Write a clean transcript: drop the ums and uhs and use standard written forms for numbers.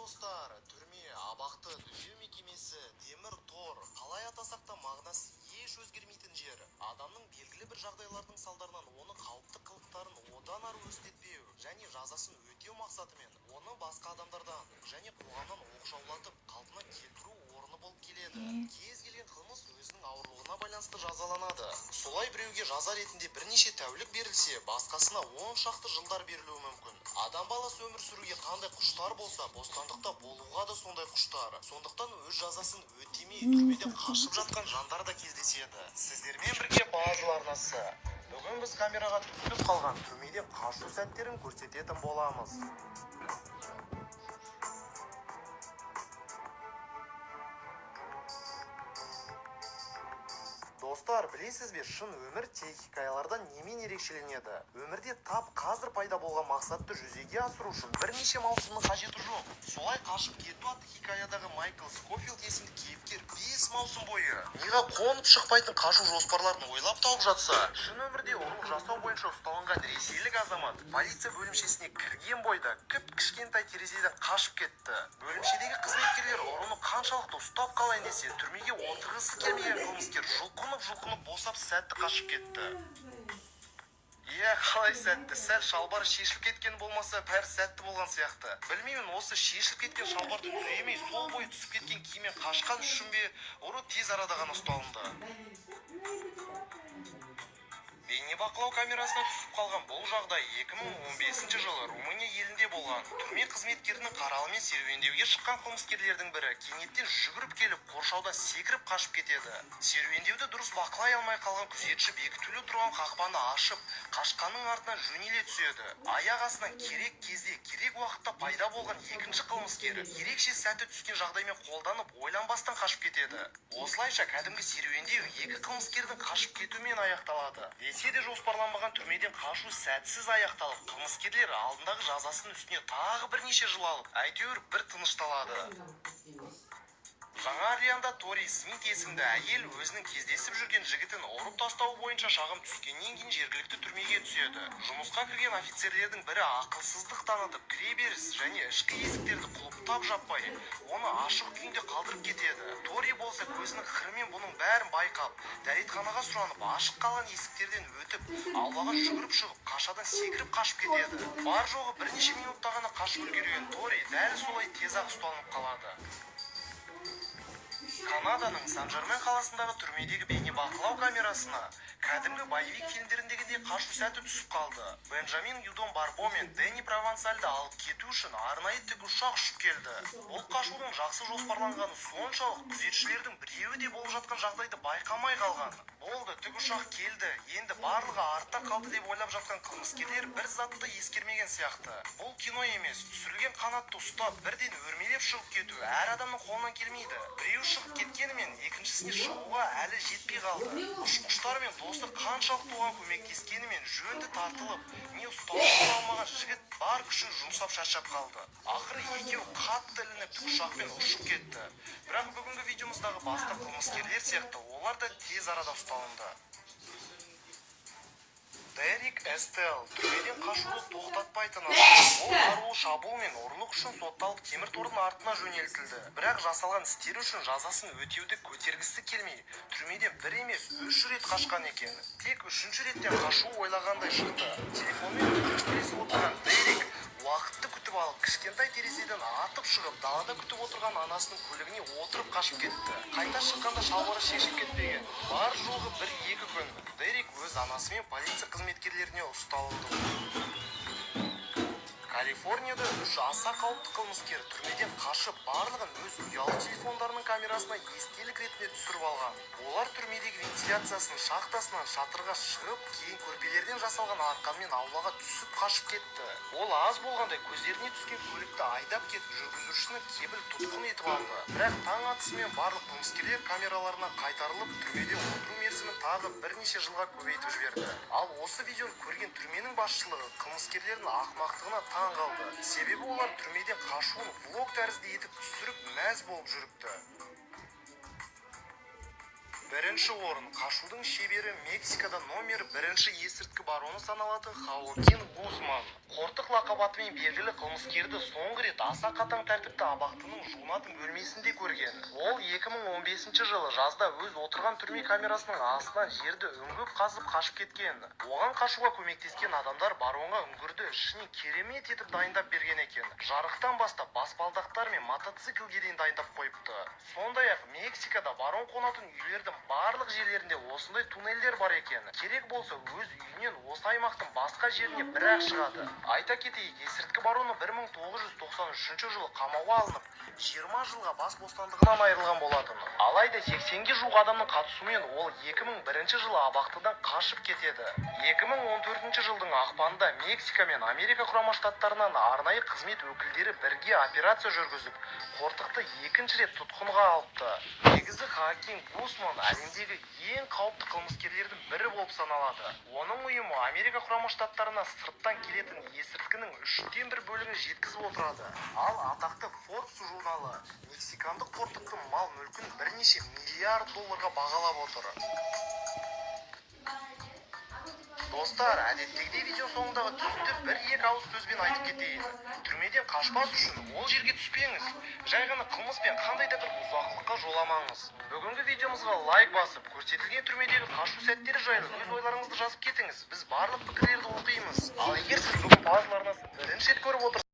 достар, түрме, абақты түзеу мекемесі, темір тор, қалай атасақ та мағынасы еш өзгермейтін жер. Адамның белгілі бір жағдайлардың салдарынан оны қауіпті қылықтарын одан ары өрістетпеу және жазасын өтеу мақсатымен оны басқа адамдардан және қоғамнан оқшаулатып қалпына келтіру орны болып келеді. Кез келген қылмыс өзінің ауырлығына байланысты жазаланады. Солай біреуге жаза ретінде бірнеше тәулік берілсе, басқасына 10 шақты жылдар берілуі мүмкін. Адам баласы өмір сүруге қандай құштар болса, бостандықта болуға да сондай құштар. Сондықтан өз жазасын өтемей түрмеден қашып жатқан жандар да кездеседі. Сіздермен бірге Базыл арнасы. Бүгін біз камераға түсіп қалған түрмеден қашу сәттерін көрсететін боламыз. Достар, білесіз бе, шын өмір телехикаялардан немен ерекшеленеді? Өмірде тап қазір пайда болған мақсатты жүзеге асыру үшін бірнеше маусымның қажеті жоқ. Солай қашып кету атты хикаядағы Майкл Скофилд есімді кейіпкер 5 маусым бойы неға қонып шықпайтын қашу жоспарларын ойлап тауып жатса, шын өмірде ұрлық жасау бойынша ұсталынған ресейлік азамат полиция бөлімшесіне кірген бойда кішкентай терезеден қашып кетті. Бөлімшедегі қызметкерлер ұрыны қаншалықты ұстап қалайын десе, түрмеге отырғысы келмеген қылмыскер жұлқынып босап сәтті қашып кетті. Қалай сәтті, сәл шалбар шешіліп кеткен болмаса, бәрі сәтті болған сияқты. Білмеймін, осы шешіліп кеткен шалбарды түземей сол бойы түсіп кеткен киіммен қашқан үшін бе, ұры тез арада ғана ұсталынды. Бейнебақылау камерасына түсіп қалған бұл жағдай 2015 жылы Румыния елінде болған. Түрме қызметкерінің қаралымен серуендеуге шыққан қылмыскерлердің бірі кенеттен жүгіріп келіп, қоршаудан секіріп қашып кетеді. Серуендеуді дұрыс бақылай алмай қалған күзетші бекітулі тұрған қақпаны ашып, қашқанның артынан жөнеле түседі. Аяқ астынан керек кезде, керек уақытта пайда болған екінші қылмыскер ерекше сәті түскен жағдаймен қолданып, ойланбастан қашып кетеді. Осылайша кәдімгі серуендеу екі қылмыскердің қашып кетуімен аяқталады. Десе де жоспарланбаған түрмеден қашу сәтсіз аяқталып, қылмыскерлер алдындағы жазасын үстіне тағы бірнеше жыл алып, әйтеуір бір тынышталады. Жаңа Орлеанда Тори Смит есімді әйел өзінің кездесіп жүрген жігітін ұрып тастауы бойынша шағым түскеннен кейін жергілікті түрмеге түседі. Жұмысқа кірген офицерлердің бірі ақылсыздық танытып, кіреберіс және ішкі есіктерді құлыптап жаппай, оны ашық күйінде қалдырып кетеді. Тори болса көзінің қырымен бұның бәрін байқап, дәретханаға сұранып, ашық қалған есіктерден өтіп, аулаға жүгіріп шығып, қашадан секіріп қашып кетеді. Бар жоғы бірнеше минутта ғана қашып үлгерген Тори дәл солай тез-ақ ұсталынып қалады. Канаданың Сан-Жермен қаласындағы түрмедегі бейнебақылау камерасына кәдімгі боевик фильмдеріндегідей қашу сәті түсіп қалды. Бенджамин Юдон Барбо мен Дэнни Провансальды алып кету үшін арнайы тікұшақ ұшып келді. Бұл қашудың жақсы жоспарланғаны соншалық, күзетшілердің біреуі де болып жатқан жағдайды байқамай қалған. Болды, тікұшақ келді, енді барлығы артта қалды деп ойлап жатқан қылмыскерлер бір затты ескермеген сияқты. Бұл кино емес, түсірілген қанатты ұстап, бірден өрмелеп шығып кету әр адамның қолынан келмейді. Біреу шығып кеткенімен екіншісіне шығуға әлі жетпей қалды. Ұшқыштар мен достар қаншалықты оған көмектескенімен жөнді тартылып, не ұсталып алмаған жігіт бар күшін жұмсап шаршап қалды. Ақыры екеуі қатты ілініп тікұшақпен ұшып кетті. Бірақ бүгінгі видеомыздағы басты қылмыскерлер сияқты олар да тез арада ұсталынды. Дерек Эстел түрмеден қашуды тоқтатпайтын адам. Ол қарулы шабуыл мен ұрлық үшін сотталып темір тордың артына жөнелтілді. Бірақ жасалған істері үшін жазасын өтеуді көтергісі келмей, түрмеден бір емес 3 рет қашқан екен. Тек 3-ші реттен қашу ойлағандай шықты. Телефонмен сөйлесіп отырған Дерек уақытты күтіп алып, кішкентай терезеден атып шығып, далада күтіп отырған анасының көлігіне отырып қашып кетті. Қайта шыққанда шалбары шешіп кетпеген. Бар жоғы 1-2 күн. Дерек өз анасы мен полиция қызметкерлеріне ұсталынды. Калифорнияда 3 аса қауіпті қылмыскер түрмеден қашып, барлығын өз ұялы телефондарының камерасына естелік ретінде түсіріп алған. Олар түрмедегі вентиляциясының шахтасынан шатырға шығып, кейін көрпелерден жасалған арқанмен аулаға түсіп қашып кетті. Ол аз болғандай көздеріне түскен көлікті айдап кетіп, жүргізушіні кепіл тұтқын етіп алды. Бірақ таң атысымен барлық қылмыскерлер камераларына қайтарылып, түрмеде отыру мерзімін тағы бірнеше жылға көбейтіп жіберді. Ал осы видеоны көрген түрменің басшылығы қылмыскерлердің ақымақтығына таң қалды. Себебі олар түрмеден қашуын влог тәрізді етіп түсіріп мәз болып жүріпті. Бірінші орын қашудың шебері Мексикада номер бірінші есірткі бароны саналатын Хоакин Гусман. Қортық лақап атымен белгілі қылмыскерді соңғы рет аса қатаң тәртіпті абақтының жуынатын бөлмесінде көрген. Ол 2015 жылы жазда өз отырған түрме камерасының астынан жерді үңгіп қазып қашып кеткен. Оған қашуға көмектескен адамдар баронға үңгірді ішіне керемет етіп дайындап берген екен. Жарықтан бастап баспалдақтар мен мотоциклге дейін дайындап қойыпты. Сондай-ақ Мексикада барон қонатын үйлердің барлық жерлерінде осындай туннельдер бар екен. Керек болса өз үйінен осы аймақтың басқа жеріне бір-ақ шығады. Айта кетейік, есірткі бароны 1993 жылы қамауға алынып, 20 жылға бас бостандығынан айырылған болатын. Алайда 80-ге жуық адамның қатысуымен ол 2001 жылы абақтыдан қашып кетеді. 2014 жылдың ақпанында Мексика мен Америка құрама штаттарынан арнайы қызмет өкілдері бірге операция жүргізіп, қортықты екінші рет тұтқынға алыпты. Негізі Хоакин Гусман әлемдегі ең қауіпті қылмыскерлердің бірі болып саналады. Оның ұйымы Америка құрама штаттарына сырттан келетін есірткінің 1/3 бөлігін жеткізіп отырады. Ал атақты Forbes журналы мексикандық қортықтың мал мүлкін бірнеше миллиард долларға бағалап отыр. Достар, әдеттегідей видео соңындағы түйінді бір-екі ауыз сөзбен айтып кетейін. Түрмеден қашпас үшін ол жерге түспеңіз. Жай ғана қылмыспен қандай да бір бұзақылыққа жоламаңыз. Бүгінгі видеомызға лайк басып, көрсетілген түрмедегі қашу сәттері жайлы өз ойларыңызды жазып кетіңіз. Біз барлық пікірлерді оқимыз. Ал егер сіз бүгін палаталарыңызды бірінші рет көріп отырсаңыз,